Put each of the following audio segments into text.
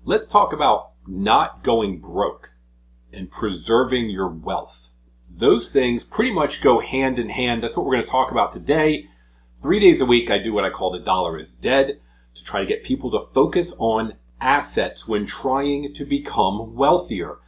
Let's talk about not going broke and preserving your wealth. Those things pretty much go hand in hand. That's what we're going to talk about today. 3 days a week, I do what I call the dollar is dead to try to get people to focus on assets when trying to become wealthier.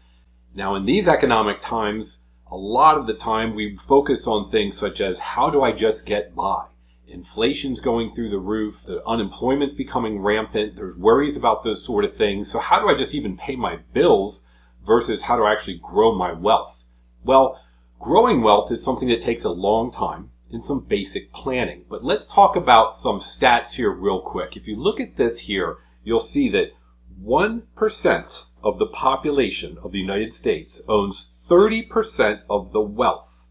Now, in these economic times, a lot of the time we focus on things such as how do I just get by? Inflation's going through the roof, the unemployment's becoming rampant, there's worries about those sort of things. So how do I just even pay my bills versus how do I actually grow my wealth? Well, growing wealth is something that takes a long time and some basic planning. But let's talk about some stats here real quick. If you look at this here, you'll see that 1% of the population of the United States owns 30% of the wealth.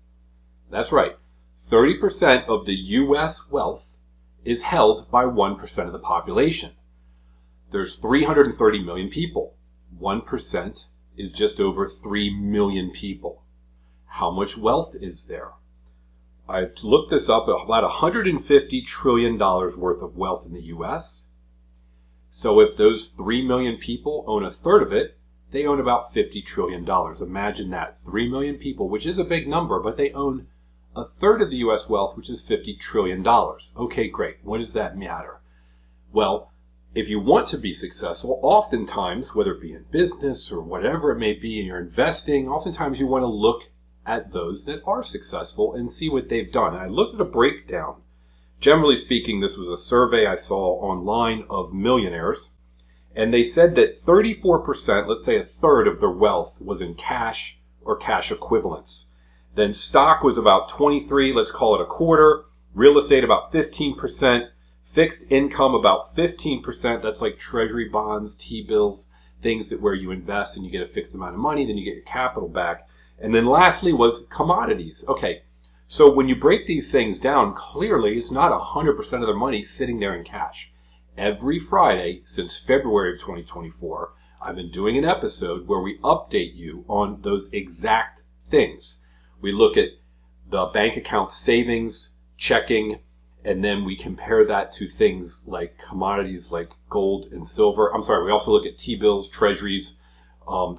That's right. 30% of the U.S. wealth is held by 1% of the population. There's 330 million people. 1% is just over 3 million people. How much wealth is there? I looked this up, about $150 trillion worth of wealth in the U.S. So if those 3 million people own a third of it, they own about $50 trillion. Imagine that. 3 million people, which is a big number, but they own a third of the U.S. wealth, which is $50 trillion. Okay, great. What does that matter? Well, if you want to be successful, oftentimes, whether it be in business or whatever it may be, and you're investing, oftentimes you want to look at those that are successful and see what they've done. And I looked at a breakdown. Generally speaking, this was a survey I saw online of millionaires, and they said that 34%, let's say a third of their wealth, was in cash or cash equivalents. Then stock was about 23, let's call it a quarter. Real estate about 15%. Fixed income about 15%. That's like treasury bonds, T-bills, things that where you invest and you get a fixed amount of money, then you get your capital back. And then lastly was commodities. Okay, so when you break these things down, clearly it's not 100% of their money sitting there in cash. Every Friday since February of 2024, I've been doing an episode where we update you on those exact things. We look at the bank account savings, checking, and then we compare that to things like commodities like gold and silver. We also look at T-bills, treasuries,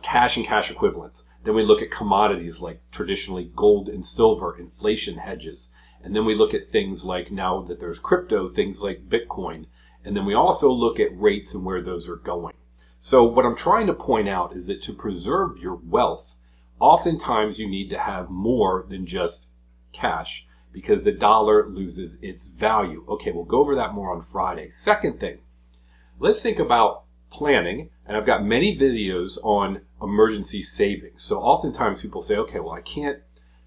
cash and cash equivalents. Then we look at commodities like traditionally gold and silver, inflation hedges. And then we look at things like, now that there's crypto, things like Bitcoin. And then we also look at rates and where those are going. So what I'm trying to point out is that to preserve your wealth, oftentimes you need to have more than just cash because the dollar loses its value. Okay, we'll go over that more on Friday. Second thing, let's think about planning. And I've got many videos on emergency savings. So oftentimes people say, okay, well, I can't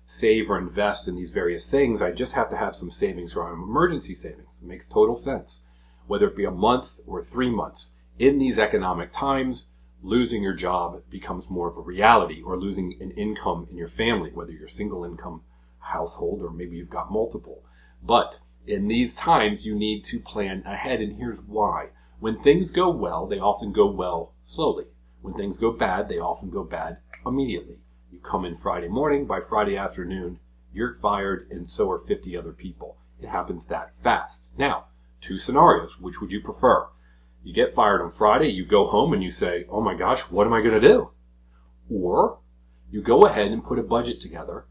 save or invest in these various things. I just have to have some savings or emergency savings. It makes total sense. Whether it be a month or 3 months. In these economic times, losing your job becomes more of a reality, or losing an income in your family, whether you're a single income household or maybe you've got multiple. But in these times, you need to plan ahead, and here's why. When things go well, they often go well slowly. When things go bad, they often go bad immediately. You come in Friday morning, by Friday afternoon, you're fired, and so are 50 other people. It happens that fast. Now, 2 scenarios. Which would you prefer? You get fired on Friday, you go home and you say, oh my gosh, what am I going to do? Or you go ahead and put a budget together.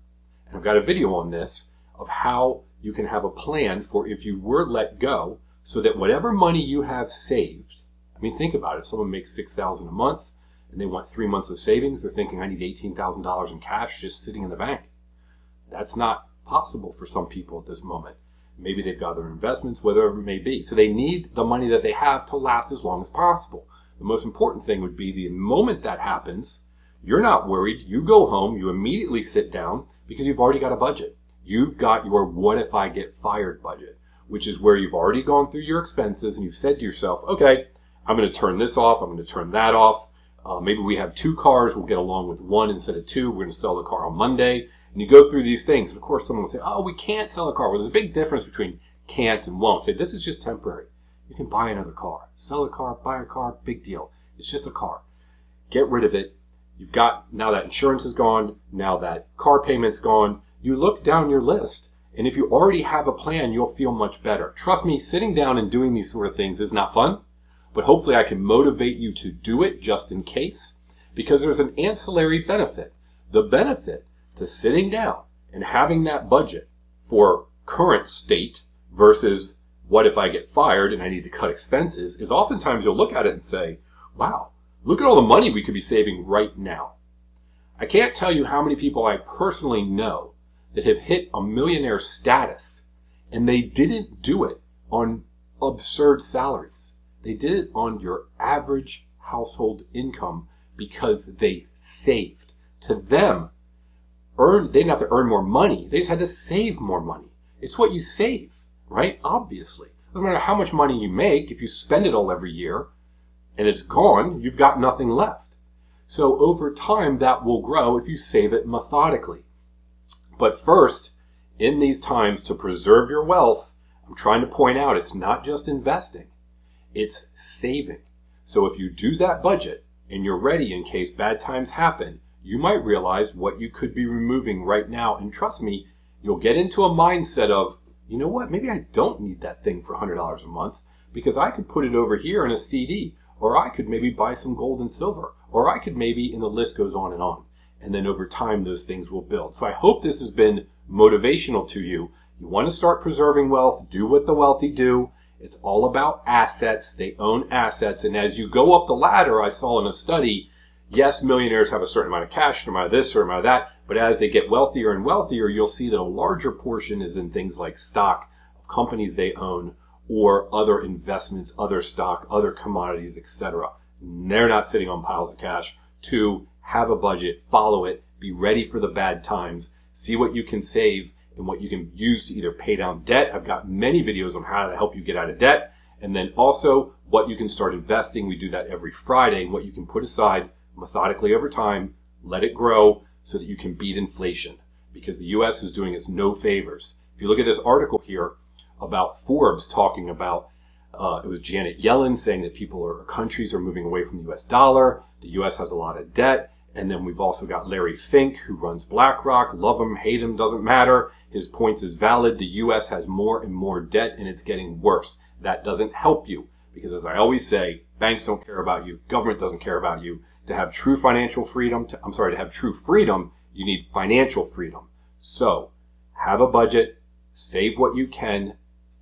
And I've got a video on this of how you can have a plan for if you were let go so that whatever money you have saved, I mean, think about it. If someone makes $6,000 a month and they want 3 months of savings, they're thinking I need $18,000 in cash just sitting in the bank. That's not possible for some people at this moment. Maybe they've got their investments, whatever it may be. So they need the money that they have to last as long as possible. The most important thing would be the moment that happens, you're not worried. You go home, you immediately sit down because you've already got a budget. You've got your what if I get fired budget, which is where you've already gone through your expenses and you've said to yourself, okay, I'm going to turn this off. I'm going to turn that off. Maybe we have 2 cars. We'll get along with 1 instead of 2. We're going to sell the car on Monday. And you go through these things. And of course, someone will say, oh, we can't sell a car. Well, there's a big difference between can't and won't. Say, this is just temporary. You can buy another car. Sell a car, buy a car, big deal. It's just a car. Get rid of it. You've got, now that insurance is gone, now that car payment's gone, you look down your list. And if you already have a plan, you'll feel much better. Trust me, sitting down and doing these sort of things is not fun. but hopefully I can motivate you to do it just in case, because there's an ancillary benefit. The benefit to sitting down and having that budget for current state versus what if I get fired and I need to cut expenses is oftentimes you'll look at it and say, wow, look at all the money we could be saving right now. I can't tell you how many people I personally know that have hit a millionaire status and they didn't do it on absurd salaries. They did it on your average household income because they saved. To them, they didn't have to earn more money. They just had to save more money. It's what you save, right? Obviously. No matter how much money you make, if you spend it all every year and it's gone, you've got nothing left. So over time, that will grow if you save it methodically. But first, in these times, to preserve your wealth, I'm trying to point out it's not just investing, it's saving. So if you do that budget and you're ready in case bad times happen, you might realize what you could be removing right now. And trust me, you'll get into a mindset of, you know what, maybe I don't need that thing for $100 a month because I could put it over here in a CD, or I could maybe buy some gold and silver, or I could maybe, and the list goes on. And then over time, those things will build. So I hope this has been motivational to you. You want to start preserving wealth, do what the wealthy do. It's all about assets. They own assets. And as you go up the ladder, I saw in a study, yes, millionaires have a certain amount of cash, an amount of this or amount of that. But as they get wealthier and wealthier, you'll see that a larger portion is in things like stock, companies they own, or other investments, other stock, other commodities, etc. They're not sitting on piles of cash. To have a budget, follow it, be ready for the bad times, see what you can save and what you can use to either pay down debt. I've got many videos on how to help you get out of debt. And then also what you can start investing. We do that every Friday. What you can put aside methodically over time, let it grow so that you can beat inflation, because the U.S. is doing us no favors. If you look at this article here about Forbes talking about, it was Janet Yellen saying that countries are moving away from the U.S. dollar. The U.S. has a lot of debt. And then we've also got Larry Fink, who runs BlackRock. Love him, hate him, doesn't matter. His point is valid. The U.S. has more and more debt, and it's getting worse. That doesn't help you, because as I always say, banks don't care about you. Government doesn't care about you. To have true financial freedom, to have true freedom, you need financial freedom. So have a budget, save what you can,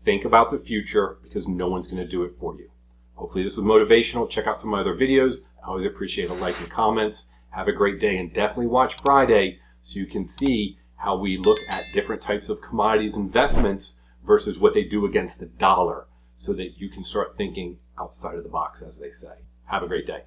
think about the future, because no one's going to do it for you. Hopefully this was motivational. Check out some of my other videos. I always appreciate a like and comments. Have a great day, and definitely watch Friday so you can see how we look at different types of commodities investments versus what they do against the dollar, so that you can start thinking outside of the box, as they say. Have a great day.